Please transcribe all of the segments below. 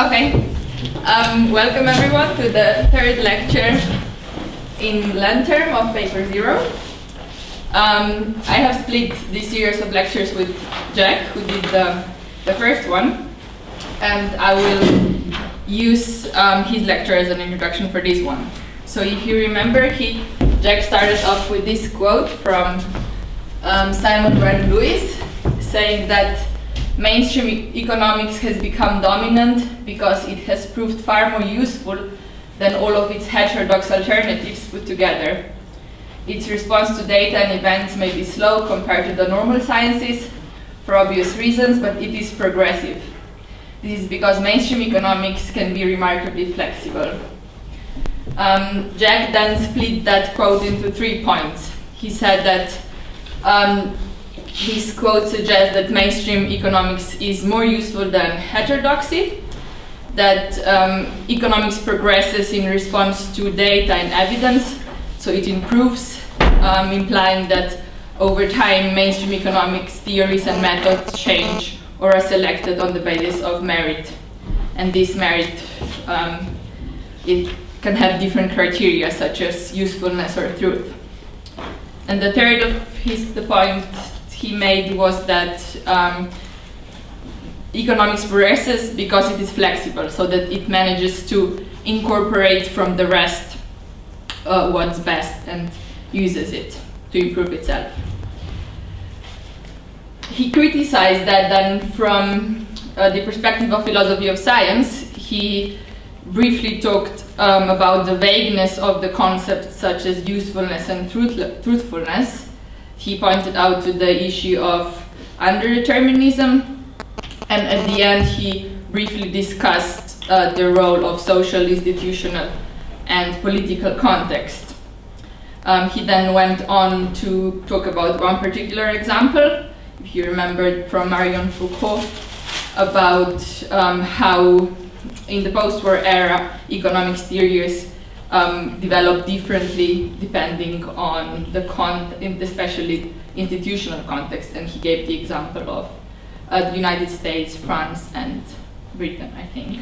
Okay, welcome everyone to the third lecture in Lent term of paper 0. I have split this series of lectures with Jack, who did the first one, and I will use his lecture as an introduction for this one. So if you remember, Jack started off with this quote from Simon Brand-Lewis, saying that mainstream economics has become dominant because it has proved far more useful than all of its heterodox alternatives put together. Its response to data and events may be slow compared to the normal sciences for obvious reasons, but it is progressive. This is because mainstream economics can be remarkably flexible. Jack then split that quote into 3 points. He said that his quote suggests that mainstream economics is more useful than heterodoxy, that economics progresses in response to data and evidence, so it improves, implying that over time mainstream economics theories and methods change or are selected on the basis of merit. And this merit, it can have different criteria such as usefulness or truth. And the third of the point he made was that economics progresses because it is flexible, so that it manages to incorporate from the rest what's best and uses it to improve itself. He criticized that then from the perspective of philosophy of science. He briefly talked about the vagueness of the concepts such as usefulness and truthfulness. He pointed out to the issue of underdeterminism, and at the end he briefly discussed the role of social, institutional, and political context. He then went on to talk about one particular example, if you remember, from Marion Foucault, about how in the post-war era economics theories develop differently depending on the especially institutional context, and he gave the example of the United States, France, and Britain, I think.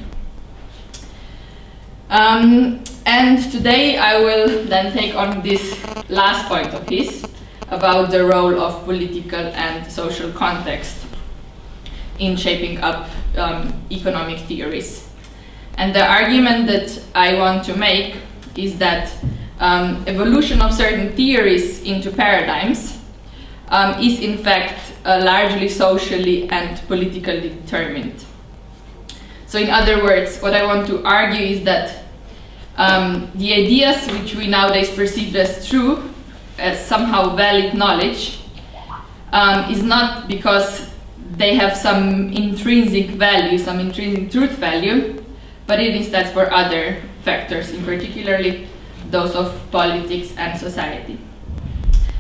And today I will then take on this last point of his about the role of political and social context in shaping up economic theories. And the argument that I want to make is that evolution of certain theories into paradigms is in fact largely socially and politically determined. So in other words, what I want to argue is that the ideas which we nowadays perceive as true, as somehow valid knowledge, is not because they have some intrinsic value, some intrinsic truth value, but it is that for other factors, in particularly those of politics and society.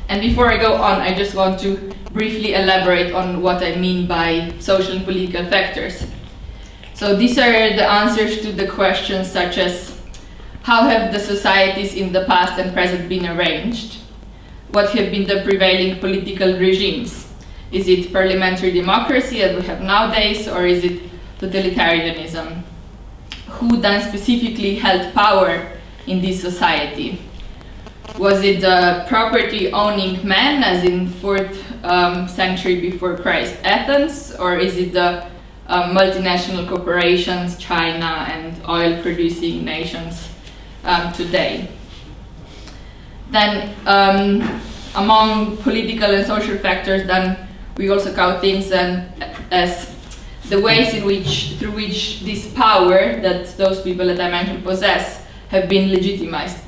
And before I go on, I just want to briefly elaborate on what I mean by social and political factors. So these are the answers to the questions such as: how have the societies in the past and present been arranged? What have been the prevailing political regimes? Is it parliamentary democracy as we have nowadays, or is it totalitarianism? Who then specifically held power in this society? Was it the property-owning men, as in 4th century before Christ Athens, or is it the multinational corporations, China, and oil-producing nations today? Then, among political and social factors, then we also count things as the ways through which this power that those people that I mentioned possess have been legitimized.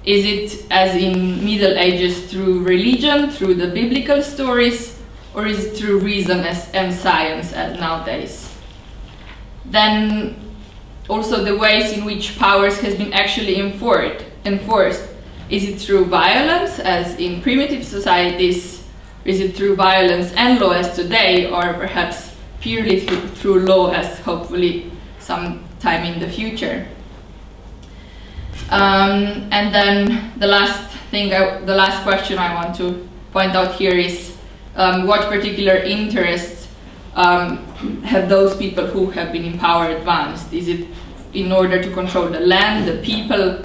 Is it, as in Middle Ages, through religion, through the biblical stories, or is it through reason and science as nowadays? Then also the ways in which powers has been actually enforced. Is it through violence, as in primitive societies? Is it through violence and law as today, or perhaps purely through law as hopefully sometime in the future? And then the last question I want to point out here is what particular interests have those people who have been in power advanced? Is it in order to control the land, the people,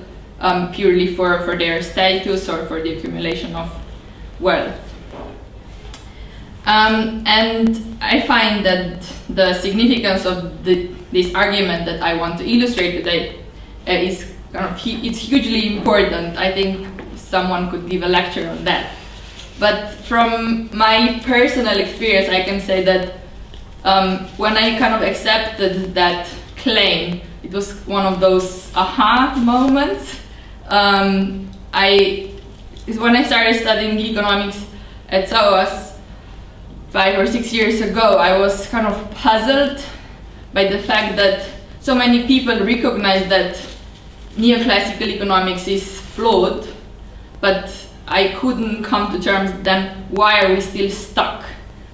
purely for their status or for the accumulation of wealth? And I find that the significance of this argument that I want to illustrate today is it's hugely important. I think someone could give a lecture on that. But from my personal experience, I can say that when I kind of accepted that claim, it was one of those aha moments. When I started studying economics at SOAS 5 or 6 years ago, I was kind of puzzled by the fact that so many people recognize that neoclassical economics is flawed, but I couldn't come to terms then why are we still stuck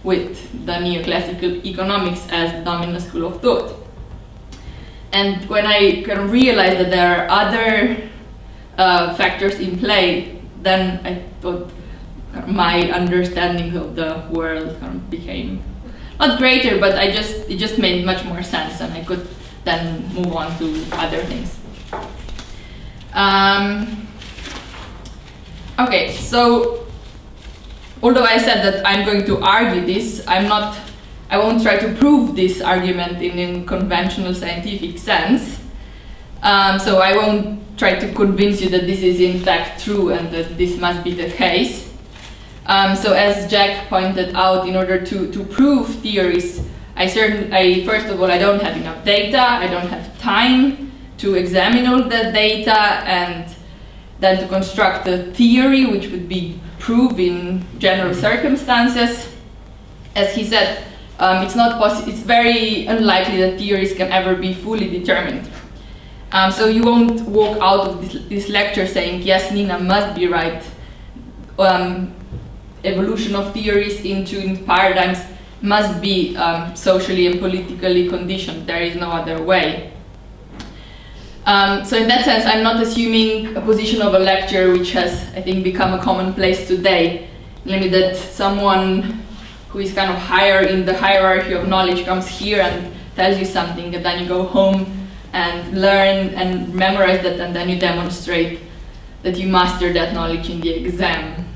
with the neoclassical economics as the dominant school of thought. And when I kind of realized that there are other factors in play, then I thought my understanding of the world kind of became not greater, but it just made much more sense, and I could then move on to other things. Okay, so although I said that I'm going to argue this, I won't try to prove this argument in conventional scientific sense. So I won't try to convince you that this is in fact true and that this must be the case. So as Jack pointed out, in order to prove theories, first of all, I don't have enough data, I don't have time to examine all the data and then to construct a theory which would be proved in general circumstances. As he said, it's very unlikely that theories can ever be fully determined. So you won't walk out of this lecture saying, yes, Nina must be right. Evolution of theories into paradigms must be socially and politically conditioned. There is no other way. So in that sense, I'm not assuming a position of a lecturer which has, I think, become a commonplace today, namely that someone who is kind of higher in the hierarchy of knowledge comes here and tells you something, and then you go home and learn and memorize that, and then you demonstrate that you master that knowledge in the exam.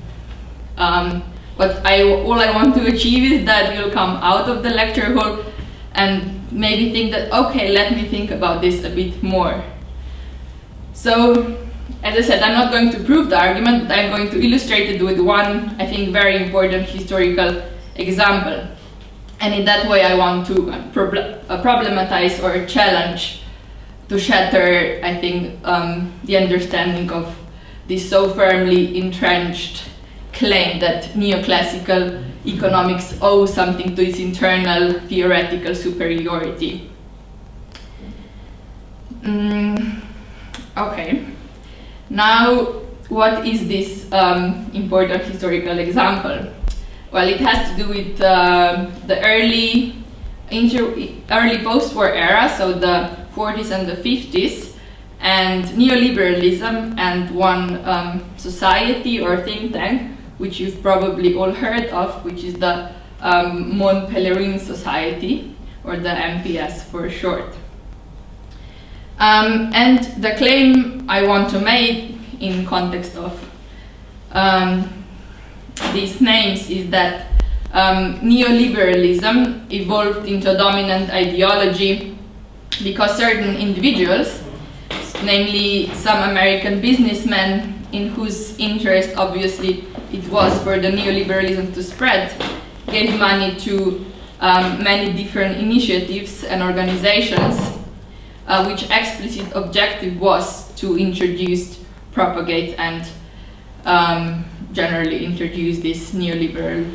But all I want to achieve is that you'll come out of the lecture hall and maybe think that, okay, let me think about this a bit more. So, as I said, I'm not going to prove the argument, but I'm going to illustrate it with one, I think, very important historical example. And in that way I want to problematize or challenge, to shatter, I think, the understanding of this so firmly entrenched claim that neoclassical economics owes something to its internal theoretical superiority. Okay, now what is this important historical example? Well, it has to do with the early post-war era, so the 40s and the 50s, and neoliberalism, and one society or think tank which you've probably all heard of, which is the Mont Pelerin Society, or the MPS for short. And the claim I want to make in context of these names is that neoliberalism evolved into a dominant ideology because certain individuals, namely some American businessmen in whose interest obviously it was for the neoliberalism to spread, gave money to many different initiatives and organizations which explicit objective was to introduce, propagate, and generally introduce this neoliberal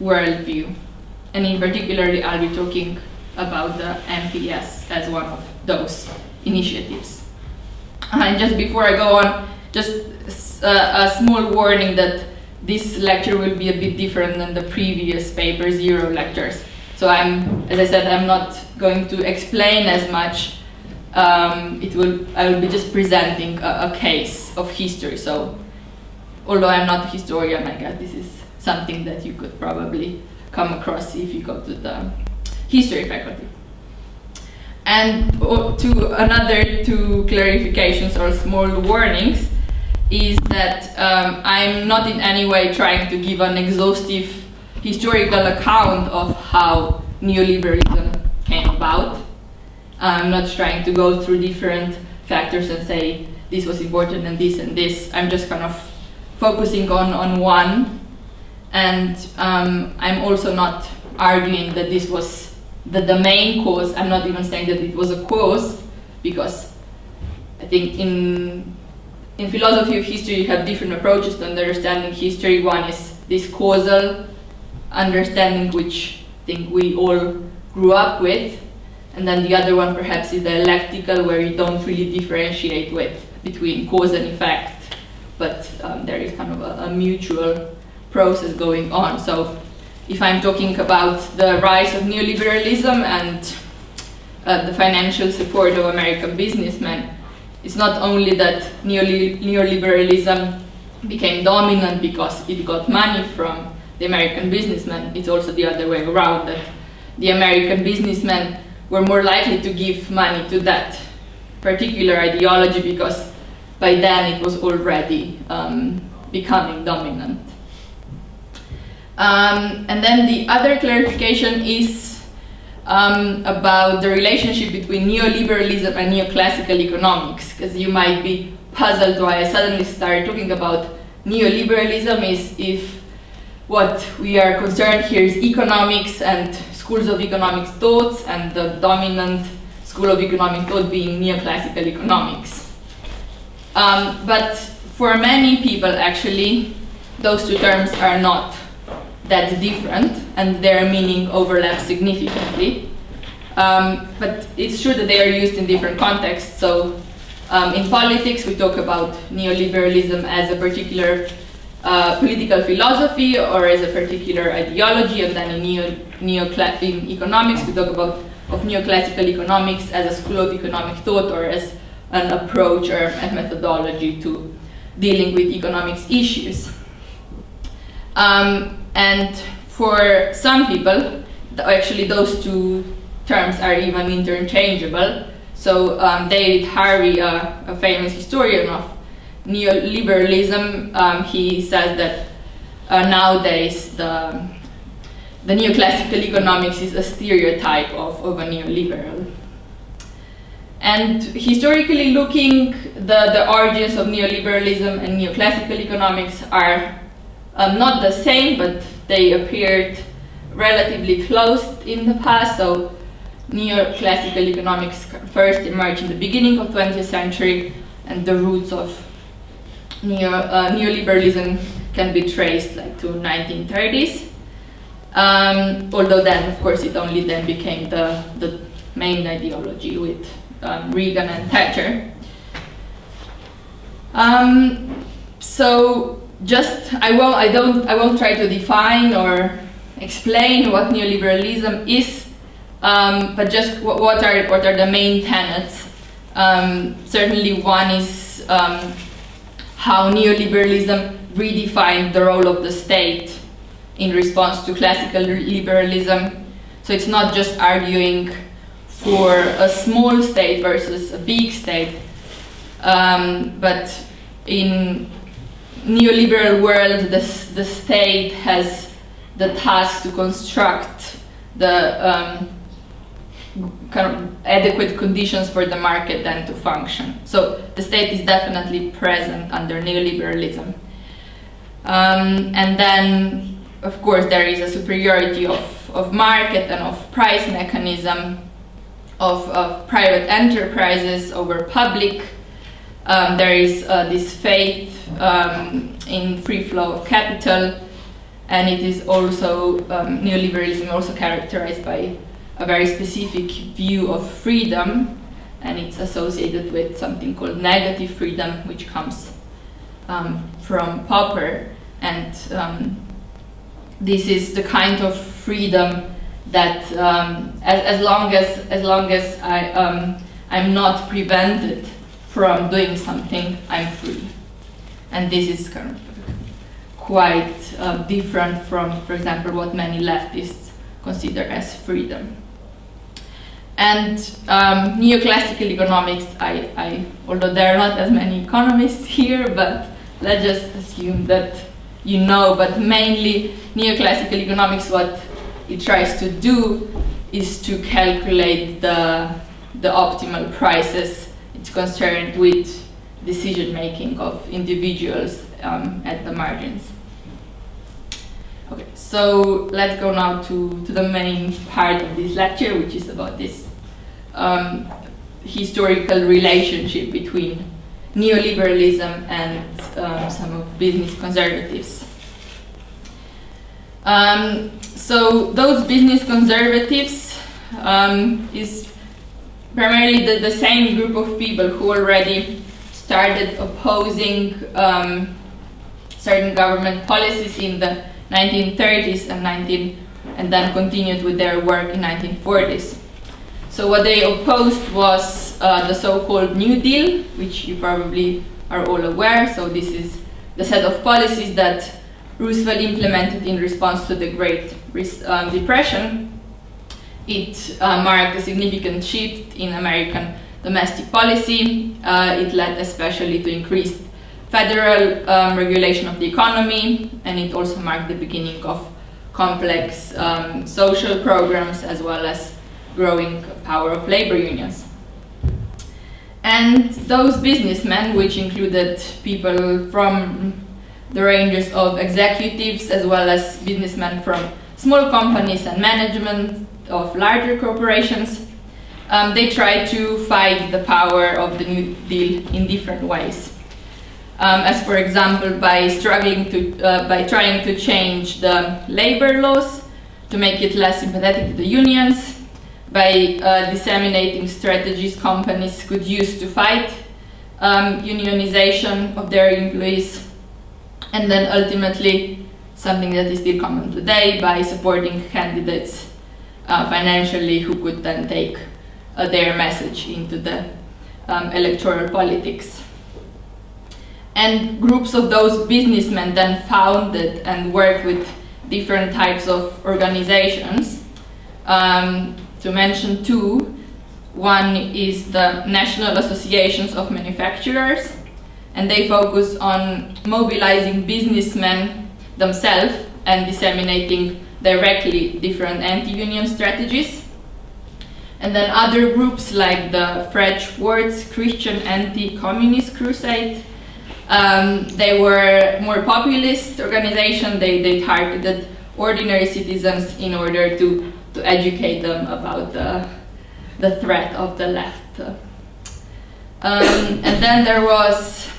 worldview. And in particular, I'll be talking about the MPS as one of those initiatives. And just before I go on, just a small warning that this lecture will be a bit different than the previous paper zero lectures. So as I said, I'm not going to explain as much. I will be just presenting a case of history. So although I'm not a historian, I guess this is something that you could probably come across if you go to the history faculty. And to another two clarifications or small warnings is that I'm not in any way trying to give an exhaustive historical account of how neoliberalism came about. I'm not trying to go through different factors and say this was important and this and this. I'm just kind of focusing on one, and I'm also not arguing that this was the main cause. I'm not even saying that it was a cause, because I think in philosophy of history you have different approaches to understanding history. One is this causal understanding, which I think we all grew up with, and then the other one perhaps is dialectical, where you don't really differentiate between cause and effect, but there is kind of a mutual process going on. So if I'm talking about the rise of neoliberalism and the financial support of American businessmen, it's not only that neoliberalism became dominant because it got money from the American businessmen, it's also the other way around, that the American businessmen were more likely to give money to that particular ideology because by then it was already becoming dominant. And then the other clarification is about the relationship between neoliberalism and neoclassical economics, because you might be puzzled why I suddenly started talking about neoliberalism. Is if what we are concerned here is economics and schools of economic thoughts, and the dominant school of economic thought being neoclassical economics. But for many people, actually, those two terms are not that different, and their meaning overlaps significantly. But it's true that they are used in different contexts. So in politics, we talk about neoliberalism as a particular political philosophy or as a particular ideology, and then in economics, we talk about neoclassical economics as a school of economic thought or as an approach or a methodology to dealing with economics issues. And for some people, actually those two terms are even interchangeable. So David Harvey, a famous historian of neoliberalism, he says that nowadays the neoclassical economics is a stereotype of a neoliberal. And historically looking, the origins of neoliberalism and neoclassical economics are not the same, but they appeared relatively close in the past. So neoclassical economics first emerged in the beginning of the 20th century, and the roots of neoliberalism can be traced like to 1930s. Although then, of course, it only then became the main ideology with Reagan and Thatcher. So just I won't try to define or explain what neoliberalism is, but just what are the main tenets. Certainly one is how neoliberalism redefined the role of the state in response to classical liberalism. So it's not just arguing for a small state versus a big state, but in neoliberal world, the state has the task to construct the kind of adequate conditions for the market then to function. So the state is definitely present under neoliberalism. And then, of course, there is a superiority of market and of price mechanism, of private enterprises over public. There is this faith in free flow of capital, and it is also, neoliberalism also characterized by a very specific view of freedom, and it's associated with something called negative freedom, which comes from Popper, and this is the kind of freedom that as long as I'm not prevented from doing something, I'm free. And this is kind of quite different from, for example, what many leftists consider as freedom. And neoclassical economics, although there are not as many economists here, but let's just assume that you know, but mainly neoclassical economics, what it tries to do is to calculate the optimal prices. It's concerned with decision making of individuals at the margins. Okay, so let's go now to the main part of this lecture, which is about this historical relationship between neoliberalism and some of business conservatives. So those business conservatives is primarily the same group of people who already started opposing certain government policies in the 1930s and then continued with their work in 1940s. So what they opposed was the so-called New Deal, which you probably are all aware. So this is the set of policies that Roosevelt implemented in response to the Great Depression. It marked a significant shift in American domestic policy. It led especially to increased federal regulation of the economy, and it also marked the beginning of complex social programs as well as growing power of labor unions. And those businessmen, which included people from the ranges of executives as well as businessmen from small companies and management of larger corporations, they tried to fight the power of the New Deal in different ways. As for example, by trying to change the labor laws to make it less sympathetic to the unions, by disseminating strategies companies could use to fight unionization of their employees, and then ultimately, something that is still common today, by supporting candidates financially who could then take their message into the electoral politics. And groups of those businessmen then founded and worked with different types of organizations. To mention two, one is the National Associations of Manufacturers, and they focus on mobilizing businessmen themselves and disseminating directly different anti-union strategies. And then other groups like the French Words Christian Anti-Communist Crusade. They were more populist organization. They targeted ordinary citizens in order to educate them about the threat of the left. And then there was,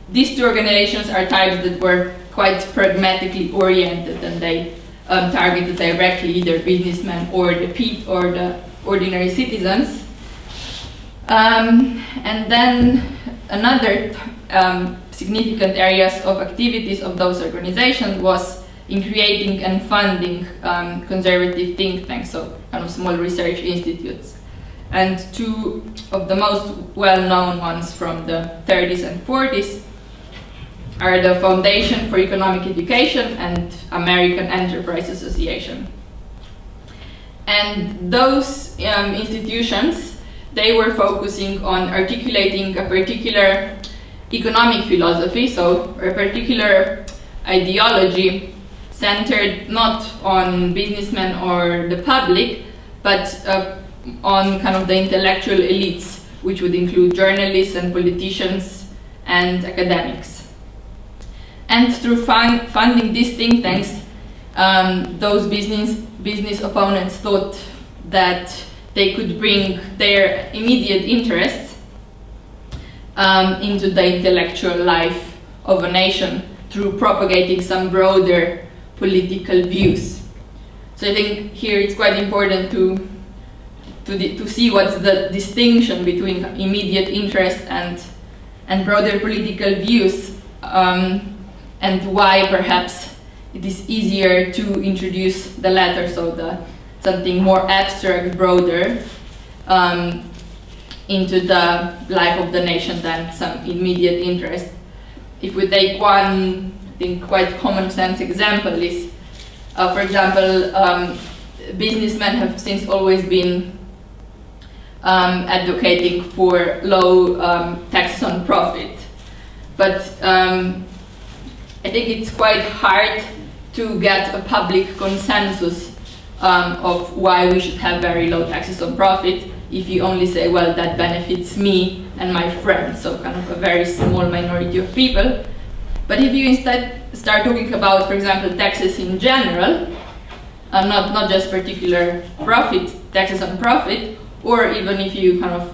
these two organizations are types that were quite pragmatically oriented, and they targeted directly either businessmen or the ordinary citizens. And then another significant areas of activities of those organizations was in creating and funding conservative think tanks, so kind of small research institutes. And two of the most well-known ones from the 30s and 40s are the Foundation for Economic Education and American Enterprise Association. And those institutions, they were focusing on articulating a particular economic philosophy, so a particular ideology centered not on businessmen or the public, but on kind of the intellectual elites, which would include journalists and politicians and academics. And through funding these think tanks, those business opponents thought that they could bring their immediate interests into the intellectual life of a nation through propagating some broader political views. So I think here it's quite important to see what's the distinction between immediate interest and broader political views, and why perhaps it is easier to introduce the latter, so something more abstract, broader, into the life of the nation than some immediate interest. If we take one, I think, quite common sense example is, for example, businessmen have since always been advocating for low taxes on profit. But I think it's quite hard to get a public consensus of why we should have very low taxes on profit if you only say, well, that benefits me and my friends, so kind of a very small minority of people. But if you instead start talking about, for example, taxes in general, not just particular profit, taxes on profit, or even if you kind of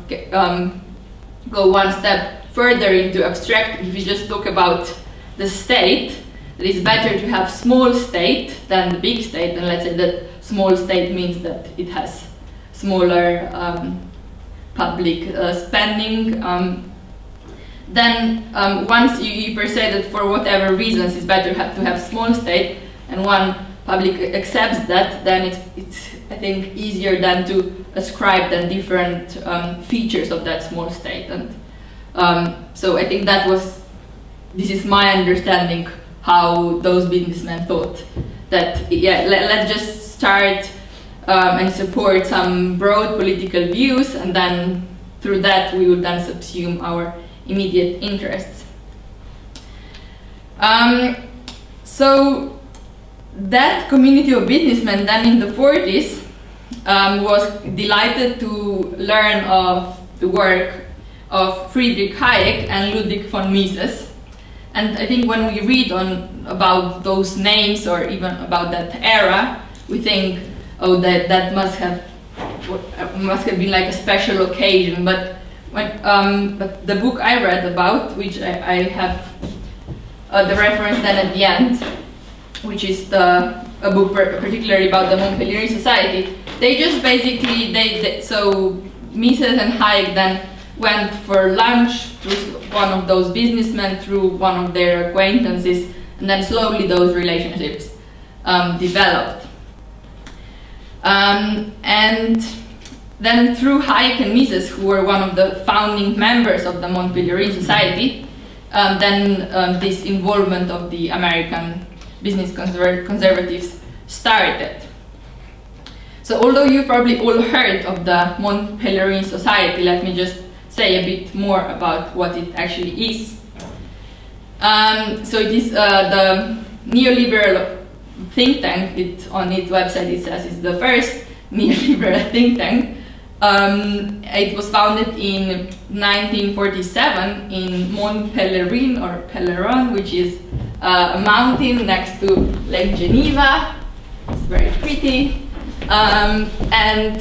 go one step further into abstract, if you just talk about the state, it is better to have small state than the big state, and let's say that small state means that it has smaller public spending. Then once you per se that for whatever reasons it's better to have small state, and one public accepts that, then it's I think easier than to ascribe then different features of that small state. And so I think this is my understanding how those businessmen thought that, yeah, let's just start and support some broad political views, and then through that we would then subsume our immediate interests. So that community of businessmen then in the 40s was delighted to learn of the work of Friedrich Hayek and Ludwig von Mises. And I think when we read about those names or even about that era, we think, oh, that must have been like a special occasion. But but the book I read about, which I have the reference then at the end, which is a book particularly about the Mont Pelerin Society, they just basically, so Mises and Hayek then went for lunch through one of those businessmen, through one of their acquaintances, and then slowly those relationships developed. And then through Hayek and Mises, who were one of the founding members of the Mont Pelerin Society, then this involvement of the American business conservatives started. So although you probably all heard of the Mont Pelerin Society, let me just say a bit more about what it actually is. So it is the neoliberal think tank. On its website it says it's the first neoliberal think tank. It was founded in 1947 in Mont Pelerin, or Pelerin, which is a mountain next to Lake Geneva. It's very pretty. And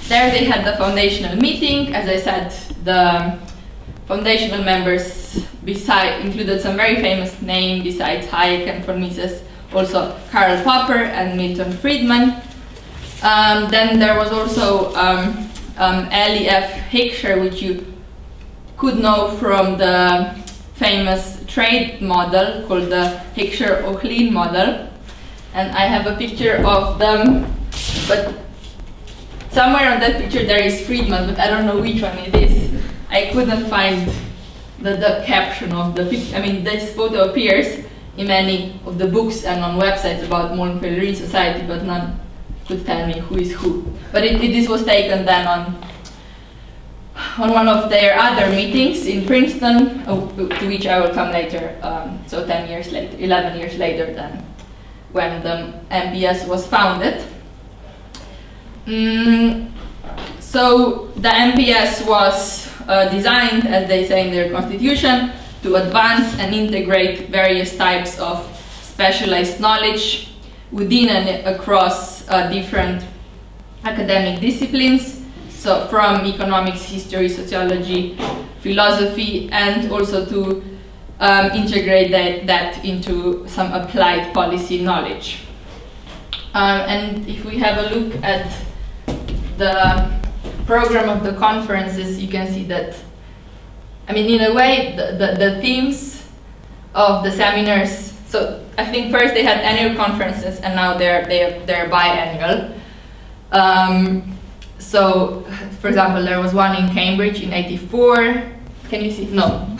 there they had the foundational meeting. As I said, the foundational members included some very famous names besides Hayek and von Mises, also Karl Popper and Milton Friedman. Then there was also L.E.F. Heckscher, which you could know from the famous trade model called the Heckscher-Ohlin model. And I have a picture of them, but somewhere on that picture there is Friedman, but I don't know which one it is. I couldn't find the caption of the picture. I mean, this photo appears in many of the books and on websites about Mont Pelerin Society, but none could tell me who is who. But this was taken then on one of their other meetings in Princeton, to which I will come later, so 10 years later, 11 years later than when the MPS was founded. So the MPS was designed, as they say in their constitution, to advance and integrate various types of specialized knowledge within and across different academic disciplines, so from economics, history, sociology, philosophy, and also to integrate that into some applied policy knowledge. And if we have a look at the program of the conferences, you can see that, I mean, in a way, the themes of the seminars, so I think first they had annual conferences and now they're biannual. So, for example, there was one in Cambridge in '84. Can you see? No.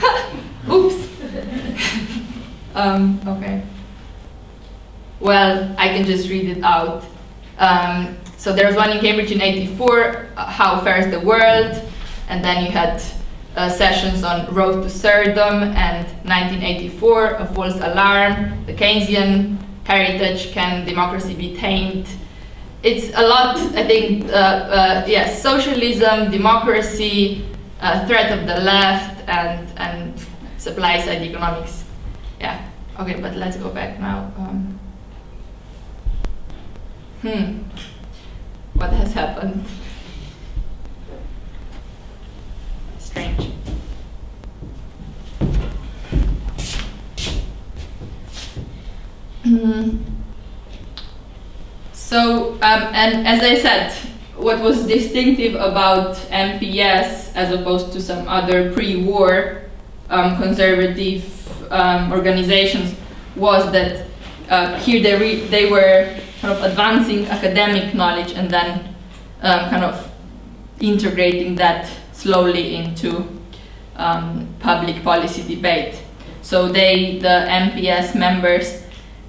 Oops. Okay. Well, I can just read it out. So there was one in Cambridge in '84, How Fares the World, and then you had sessions on Road to Serfdom, and 1984, A False Alarm, the Keynesian Heritage, Can Democracy Be Tamed? It's a lot, I think, yes, socialism, democracy, threat of the left, and supply-side economics. Yeah, okay, but let's go back now. What has happened? Strange. So, and as I said, what was distinctive about MPS as opposed to some other pre-war conservative organizations was that here they were kind of advancing academic knowledge and then kind of integrating that slowly into public policy debate. So the MPS members,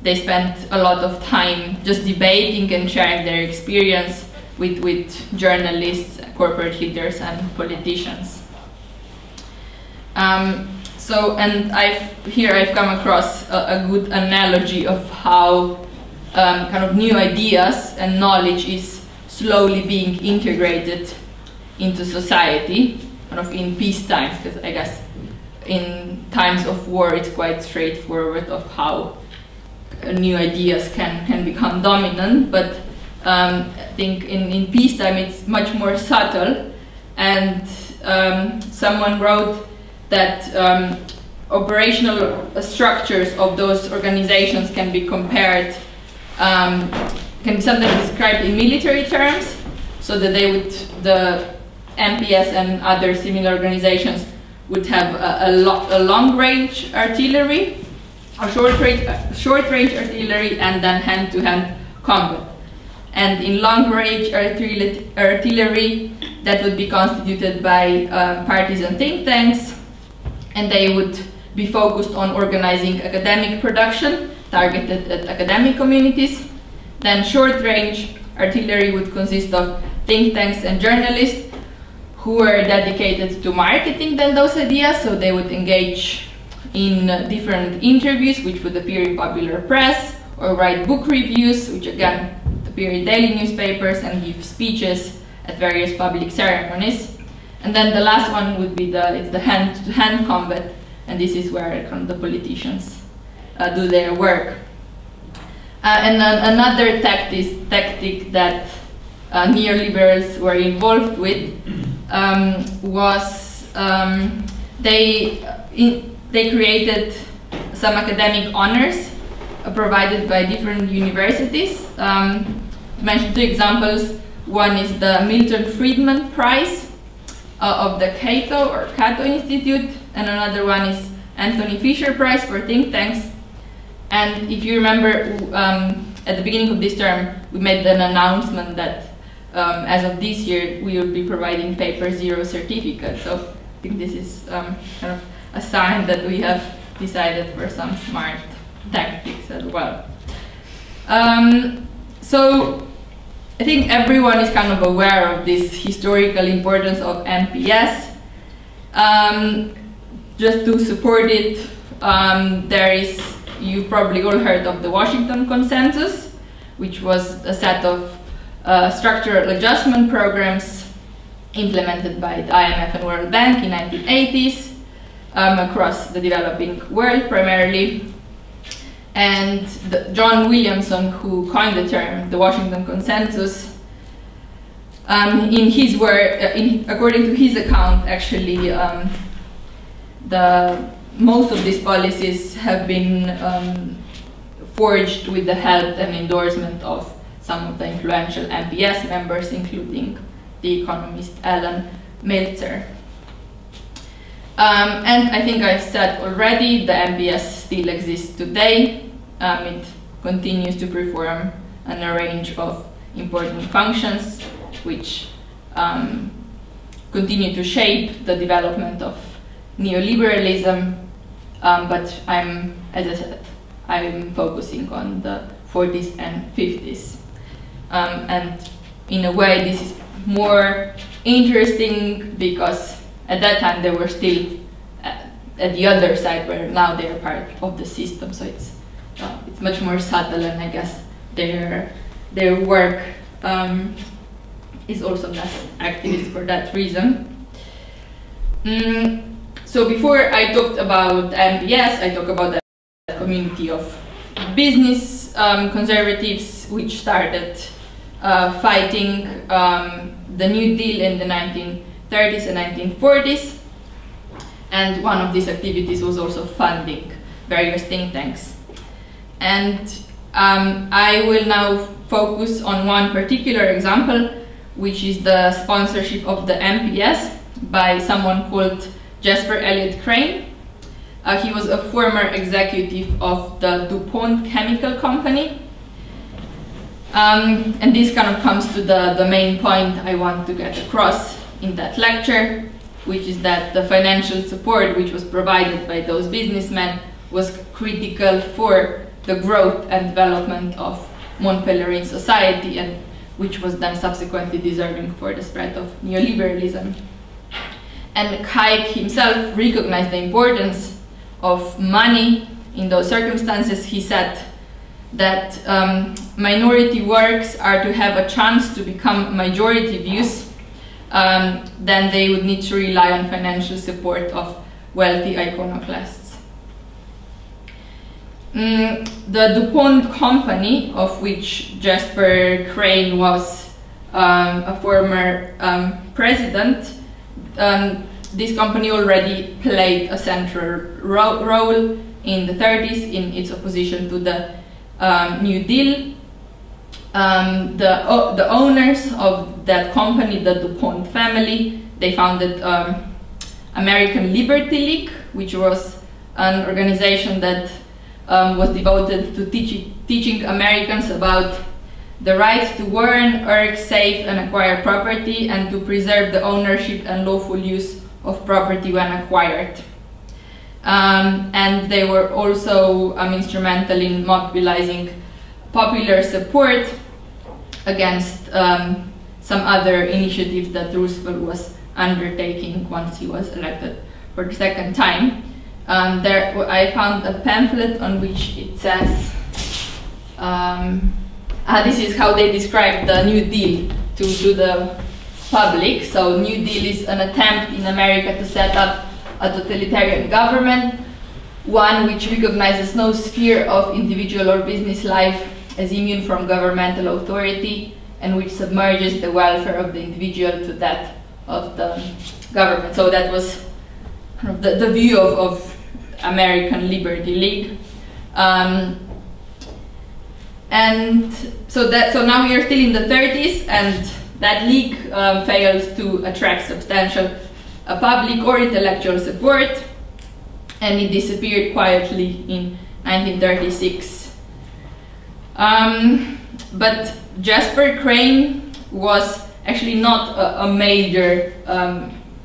they spent a lot of time just debating and sharing their experience with journalists, corporate leaders, and politicians. So, and I've come across a good analogy of how kind of new ideas and knowledge is slowly being integrated into society, kind of in peace times, because I guess in times of war it's quite straightforward of how new ideas can become dominant, but I think in peacetime it's much more subtle, and someone wrote that operational structures of those organizations can be compared, can be sometimes described in military terms, so that the MPS and other similar organizations would have a long-range artillery, or short-range artillery, and then hand-to-hand combat. And in long-range artillery, that would be constituted by partisan think tanks, and they would be focused on organizing academic production targeted at academic communities. Then short-range artillery would consist of think tanks and journalists who were dedicated to marketing then those ideas, so they would engage in different interviews which would appear in popular press, or write book reviews which again appear in daily newspapers, and give speeches at various public ceremonies. And then the last one would be the hand-to-hand combat, and this is where kind of the politicians do their work. And another tactic that neoliberals were involved with was they created some academic honors provided by different universities. To mention two examples, one is the Milton Friedman Prize of the Cato Institute, and another one is Anthony Fisher Prize for think tanks. And if you remember, at the beginning of this term, we made an announcement that as of this year, we will be providing paper zero certificate. So I think this is kind of a sign that we have decided for some smart tactics as well. So I think everyone is kind of aware of this historical importance of MPS. Just to support it, you've probably all heard of the Washington Consensus, which was a set of structural adjustment programs implemented by the IMF and World Bank in 1980s across the developing world primarily. And John Williamson, who coined the term, the Washington Consensus, in his work, according to his account, actually, most of these policies have been forged with the help and endorsement of some of the influential MPS members, including the economist Alan Meltzer. And I think I've said already, the MPS still exists today. It continues to perform a range of important functions which continue to shape the development of neoliberalism, but as I said, I'm focusing on the 40s and 50s. and in a way this is more interesting because at that time they were still at the other side, where now they are part of the system. So it's much more subtle, and I guess their work is also less activist for that reason. So before I talked about MPS, I talked about the community of business conservatives, which started fighting the New Deal in the 1930s and 1940s. And one of these activities was also funding various think tanks. And I will now focus on one particular example, which is the sponsorship of the MPS by someone called Jasper Crane. He was a former executive of the DuPont chemical company. And this kind of comes to the main point I want to get across in that lecture, which is that the financial support which was provided by those businessmen was critical for the growth and development of Mont Pelerin Society, and which was then subsequently deserving for the spread of neoliberalism. And Hayek himself recognized the importance of money in those circumstances. He said that minority works are to have a chance to become majority views, then they would need to rely on financial support of wealthy iconoclasts. The DuPont company, of which Jasper Crane was a former president, this company already played a central role in the 30s in its opposition to the New Deal. The owners of that company, the DuPont family, they founded American Liberty League, which was an organization that was devoted to teaching Americans about the right to earn, save and acquire property, and to preserve the ownership and lawful use of property when acquired. And they were also instrumental in mobilizing popular support against some other initiatives that Roosevelt was undertaking once he was elected for the second time. I found a pamphlet on which it says, this is how they describe the New Deal to the public. So New Deal is an attempt in America to set up a totalitarian government, one which recognizes no sphere of individual or business life as immune from governmental authority, and which submerges the welfare of the individual to that of the government. So that was kind of the view of American Liberty League. And so now we are still in the 30s, and that league failed to attract substantial public or intellectual support, and it disappeared quietly in 1936. But Jasper Crane was actually not a major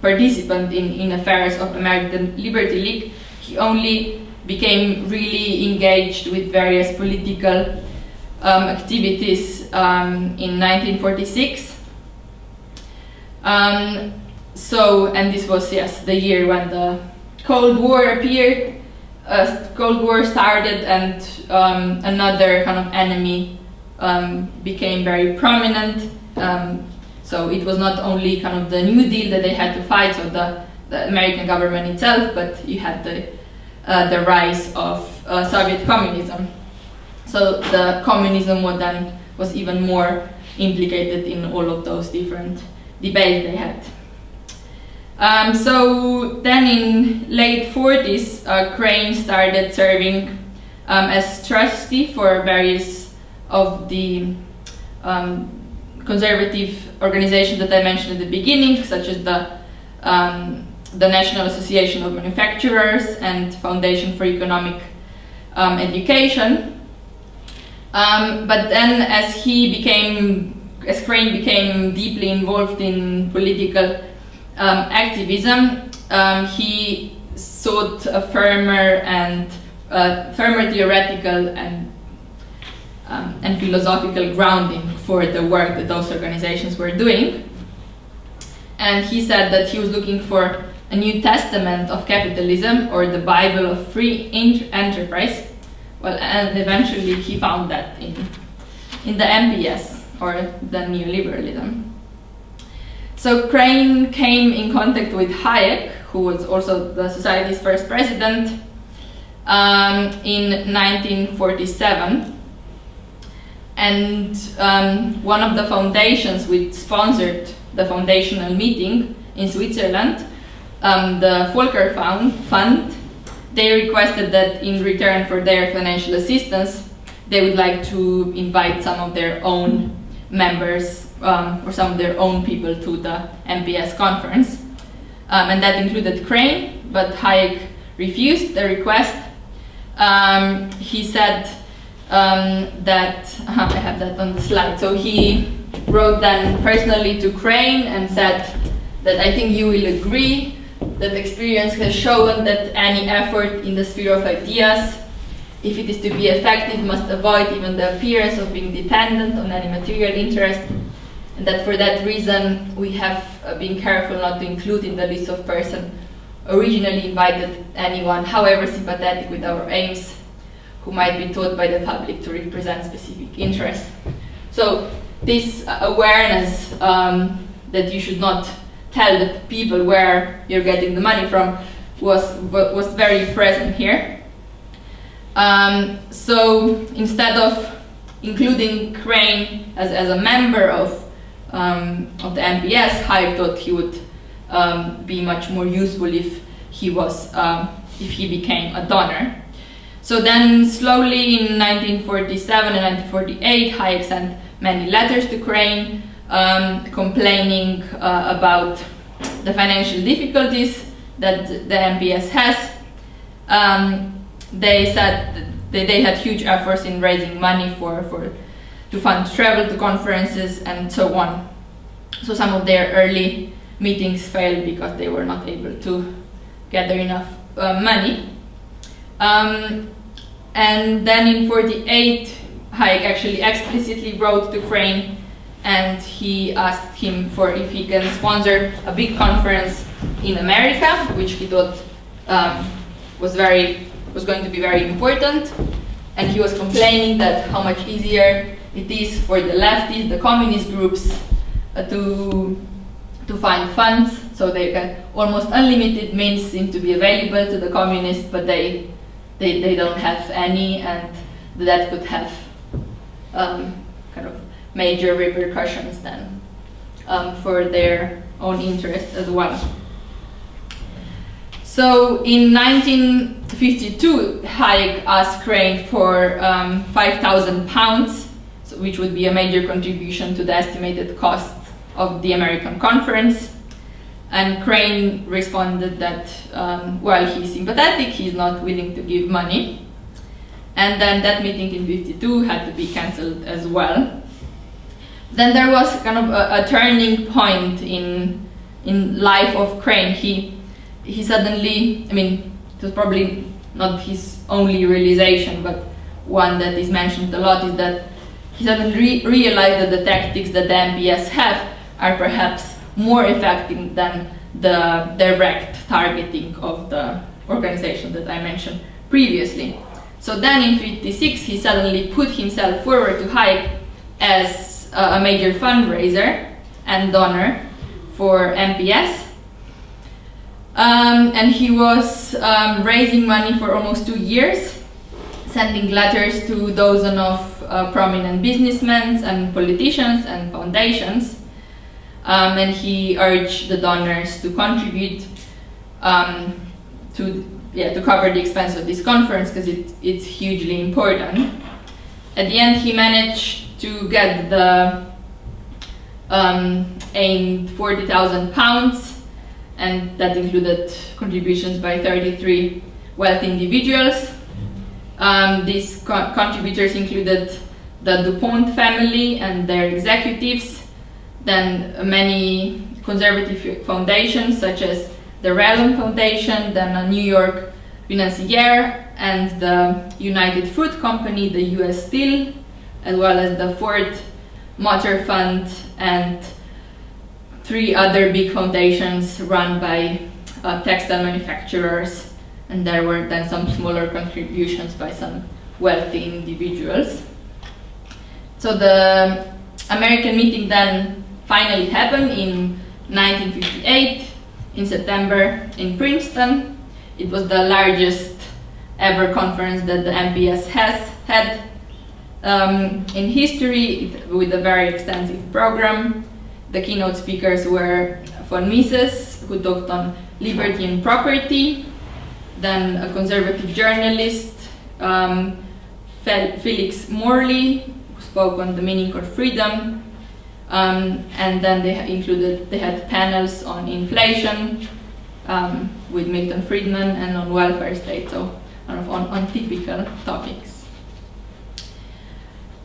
participant in affairs of American Liberty League. He only became really engaged with various political activities in 1946. And this was, yes, the year when the Cold War appeared. Cold War started, and another kind of enemy became very prominent. So it was not only kind of the New Deal that they had to fight, so the American government itself, but you had the rise of Soviet communism. So the communism was even more implicated in all of those different debates they had. So then in late 40s, Crane started serving as trustee for various of the conservative organizations that I mentioned at the beginning, such as the National Association of Manufacturers and Foundation for Economic Education. But then as Crane became deeply involved in political activism, he sought a firmer theoretical and and philosophical grounding for the work that those organizations were doing. And he said that he was looking for a new testament of capitalism, or the Bible of free enterprise. Well, and eventually he found that in the MPS, or the neoliberalism. So Crane came in contact with Hayek, who was also the Society's first president, in 1947. And one of the foundations which sponsored the foundational meeting in Switzerland, the Volcker Fund, they requested that in return for their financial assistance, they would like to invite some of their own members or some of their own people to the MPS conference. And that included Crane, but Hayek refused the request. He said that, I have that on the slide, so he wrote then personally to Crane and said that I think you will agree that experience has shown that any effort in the sphere of ideas, if it is to be effective, must avoid even the appearance of being dependent on any material interest, and that for that reason we have been careful not to include in the list of persons originally invited anyone, however sympathetic with our aims, who might be thought by the public to represent specific interests. So this awareness that you should not tell the people where you're getting the money from was very present here. So instead of including Crane as a member of the MPS, Hayek thought he would be much more useful if he became a donor. So then slowly in 1947 and 1948, Hayek sent many letters to Crane complaining about the financial difficulties that the MPS has. They said that they had huge efforts in raising money to fund travel to conferences and so on. So some of their early meetings failed because they were not able to gather enough money. And then in 1948, Hayek actually explicitly wrote to Crane, and he asked him for if he can sponsor a big conference in America, which he thought was going to be very important. And he was complaining that how much easier it is for the lefties, the communist groups, to find funds. So they got almost unlimited means seem to be available to the communists, but they don't have any, and that could have kind of major repercussions then for their own interests as well. So in 1952, Hayek asked Crane for £5,000, which would be a major contribution to the estimated cost of the American conference. And Crane responded that while he's sympathetic, he's not willing to give money. And then that meeting in 1952 had to be cancelled as well. Then there was kind of a turning point in life of Crane. He suddenly, I mean, it was probably not his only realization, but one that is mentioned a lot, is that he suddenly realized that the tactics that the MPS have are perhaps more effective than the direct targeting of the organization that I mentioned previously. So then in 1956, he suddenly put himself forward to Hayek as a major fundraiser and donor for MPS. And he was raising money for almost 2 years, sending letters to dozens of prominent businessmen and politicians and foundations. And he urged the donors to contribute to cover the expense of this conference, because it's hugely important. At the end, he managed to get the aimed £40,000, and that included contributions by 33 wealthy individuals. These contributors included the DuPont family and their executives, then many conservative foundations such as the Realm Foundation, then a New York financier, and the United Fruit Company, the US Steel, as well as the Ford Motor Fund and 3 other big foundations run by textile manufacturers, and there were then some smaller contributions by some wealthy individuals. So the American meeting then finally happened in 1958 in September in Princeton. It was the largest ever conference that the MPS has had in history, with a very extensive program. The keynote speakers were von Mises, who talked on liberty and property, then a conservative journalist, Felix Morley, who spoke on the meaning of freedom, and then they had panels on inflation with Milton Friedman, and on welfare state, so kind of on typical topics.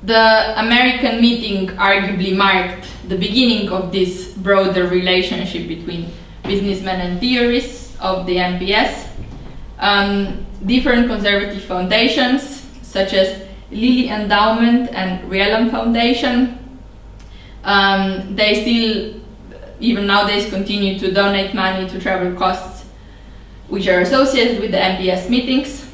The American meeting arguably marked the beginning of this broader relationship between businessmen and theorists of the MPS. Different conservative foundations, such as Lilly Endowment and Realm Foundation, they still, even nowadays, continue to donate money to travel costs which are associated with the MPS meetings.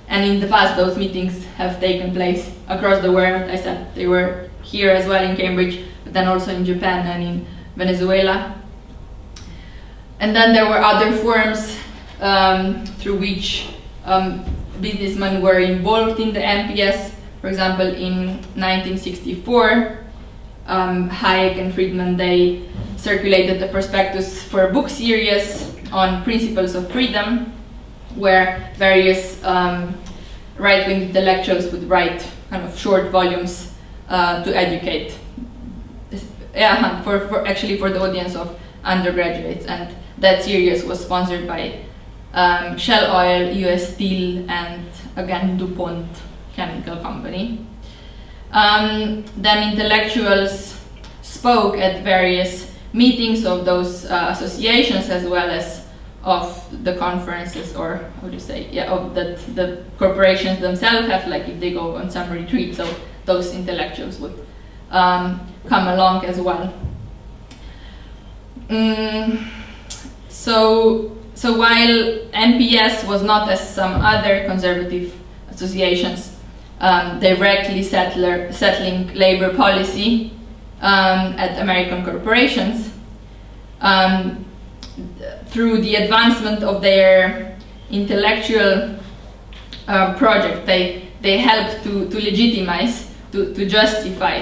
And in the past, those meetings have taken place across the world. I said they were here as well in Cambridge, but then also in Japan and in Venezuela. And then there were other forms through which businessmen were involved in the MPS. For example, in 1964, Hayek and Friedman, they circulated a prospectus for a book series on principles of freedom, where various right-wing intellectuals would write kind of short volumes to educate, actually for the audience of undergraduates. And that series was sponsored by Shell Oil, US Steel, and again DuPont Chemical Company. Then intellectuals spoke at various meetings of those associations, as well as of the conferences, or how do you say, of that the corporations themselves have, like if they go on some retreat, so those intellectuals would come along as well. So while MPS was not, as some other conservative associations, directly settling labor policy at American corporations, through the advancement of their intellectual project, they helped to legitimize, to justify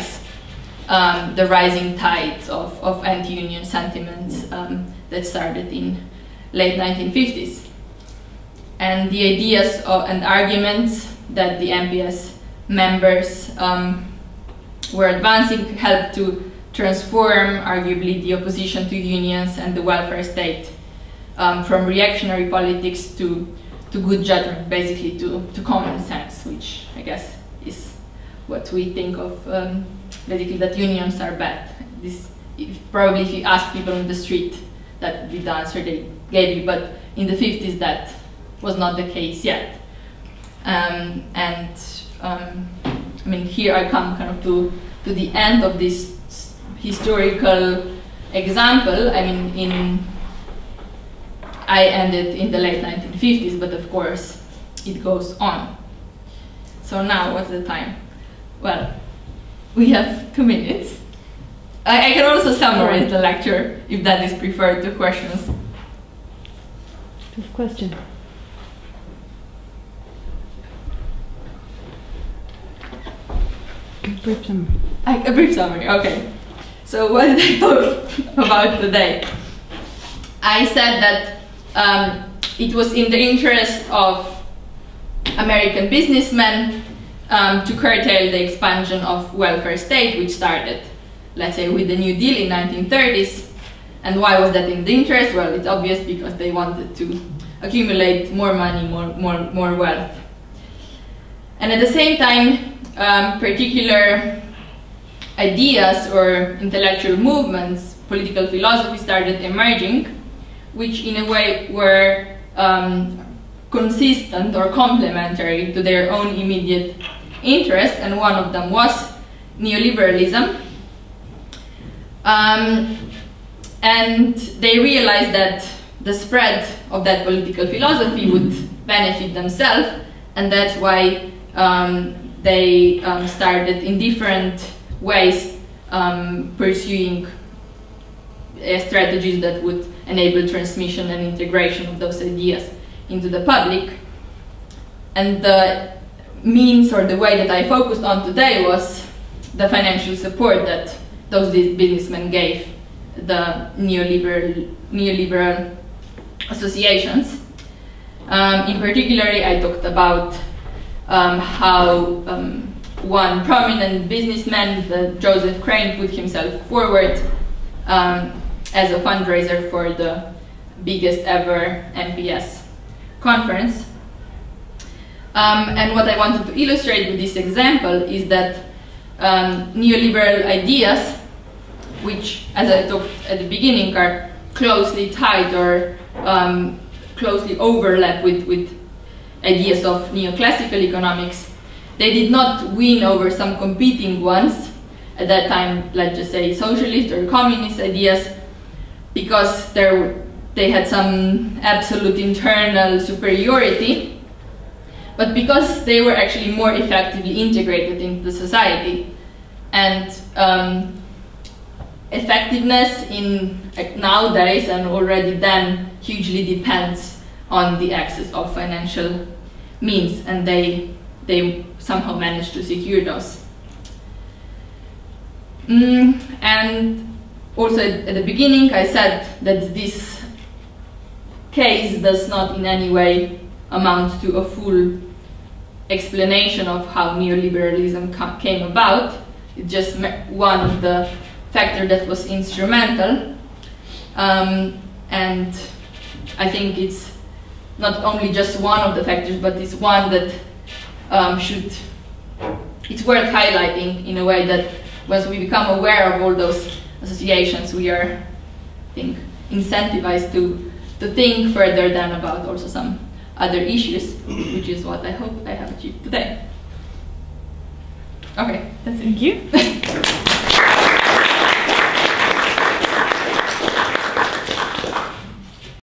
the rising tides of anti-union sentiments that started in late 1950s. And the ideas and arguments that the MPS members were advancing helped to transform, arguably, the opposition to unions and the welfare state from reactionary politics to good judgment, basically to common sense, which I guess is what we think of, basically that unions are bad. Probably if you ask people on the street, that would be the answer they gave you, but in the 50s that was not the case yet. I mean, here I come kind of to the end of this historical example. I mean, I ended in the late 1950s, but of course it goes on. So now, what's the time? Well, we have 2 minutes. I can also summarize the lecture, if that is preferred to questions. Question. Brief summary. A brief summary, okay. So what did I talk about today? I said that it was in the interest of American businessmen to curtail the expansion of welfare state, which started, let's say, with the New Deal in 1930s. And why was that in the interest? Well, it's obvious, because they wanted to accumulate more money, more wealth. And at the same time, particular ideas or intellectual movements, political philosophy started emerging, which in a way were consistent or complementary to their own immediate interests, and one of them was neoliberalism. And they realized that the spread of that political philosophy would benefit themselves, and that's why they started in different ways pursuing strategies that would enable transmission and integration of those ideas into the public. And the means, or the way that I focused on today, was the financial support that those businessmen gave the neoliberal associations. In particular, I talked about how one prominent businessman, Joseph Crane, put himself forward as a fundraiser for the biggest ever MPS conference. And what I wanted to illustrate with this example is that neoliberal ideas, which, as I talked at the beginning, are closely tied or closely overlap with ideas of neoclassical economics, they did not win over some competing ones at that time, let's just say socialist or communist ideas, because they had some absolute internal superiority, but because they were actually more effectively integrated into the society. And effectiveness in nowadays and already then hugely depends on the access of financial means, and they somehow managed to secure those. And also at the beginning I said that this case does not in any way amount to a full explanation of how neoliberalism came about. It's just one of the factors that was instrumental, and I think it's not only just one of the factors, but it's one that it's worth highlighting in a way that once we become aware of all those associations, we are, I think, incentivized to think further than about also some other issues, which is what I hope I have achieved today. Okay, that's it. Thank you.